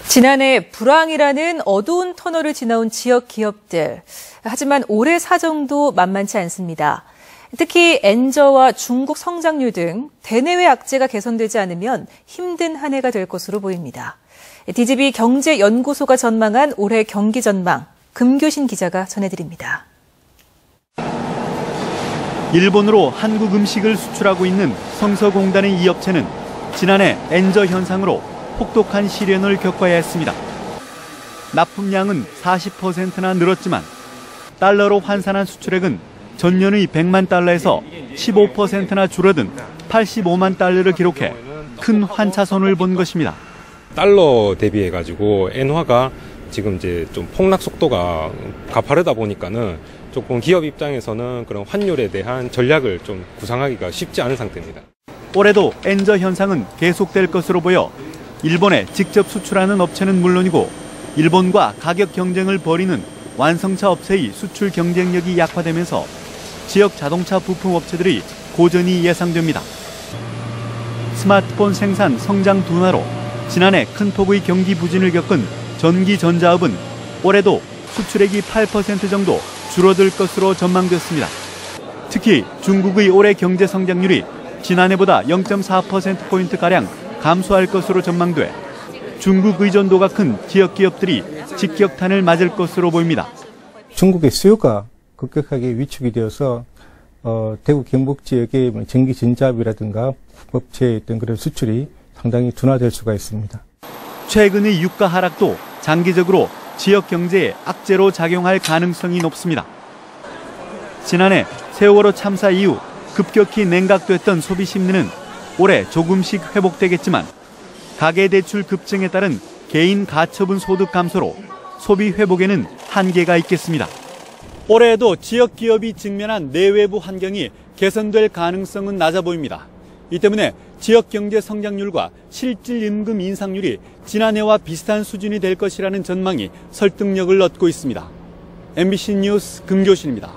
지난해 불황이라는 어두운 터널을 지나온 지역 기업들. 하지만 올해 사정도 만만치 않습니다. 특히 엔저와 중국 성장률 등 대내외 악재가 개선되지 않으면 힘든 한 해가 될 것으로 보입니다. DGB 경제연구소가 전망한 올해 경기 전망, 금교신 기자가 전해드립니다. 일본으로 한국 음식을 수출하고 있는 성서공단의 이 업체는 지난해 엔저 현상으로 혹독한 시련을 겪어야 했습니다. 납품량은 40%나 늘었지만 달러로 환산한 수출액은 전년의 100만 달러에서 15%나 줄어든 85만 달러를 기록해 큰 환차손을 본 것입니다. 달러 대비해가지고 엔화가 지금 이제 좀 폭락 속도가 가파르다 보니까는 조금 기업 입장에서는 그런 환율에 대한 전략을 좀 구상하기가 쉽지 않은 상태입니다. 올해도 엔저 현상은 계속될 것으로 보여 일본에 직접 수출하는 업체는 물론이고 일본과 가격 경쟁을 벌이는 완성차 업체의 수출 경쟁력이 약화되면서 지역 자동차 부품 업체들의 고전이 예상됩니다. 스마트폰 생산 성장 둔화로 지난해 큰 폭의 경기 부진을 겪은 전기전자업은 올해도 수출액이 8% 정도 줄어들 것으로 전망됐습니다. 특히 중국의 올해 경제 성장률이 지난해보다 0.4%포인트가량 감소할 것으로 전망돼 중국 의존도가 큰 지역 기업들이 직격탄을 맞을 것으로 보입니다. 중국의 수요가 급격하게 위축이 되어서 대구 경북 지역의 전기전자업이라든가 업체의 어떤 그런 수출이 상당히 둔화될 수가 있습니다. 최근의 유가 하락도 장기적으로 지역 경제에 악재로 작용할 가능성이 높습니다. 지난해 세월호 참사 이후 급격히 냉각됐던 소비 심리는 올해 조금씩 회복되겠지만 가계대출 급증에 따른 개인 가처분 소득 감소로 소비 회복에는 한계가 있겠습니다. 올해에도 지역 기업이 직면한 내외부 환경이 개선될 가능성은 낮아 보입니다. 이 때문에 지역 경제 성장률과 실질 임금 인상률이 지난해와 비슷한 수준이 될 것이라는 전망이 설득력을 얻고 있습니다. MBC 뉴스 금교신입니다.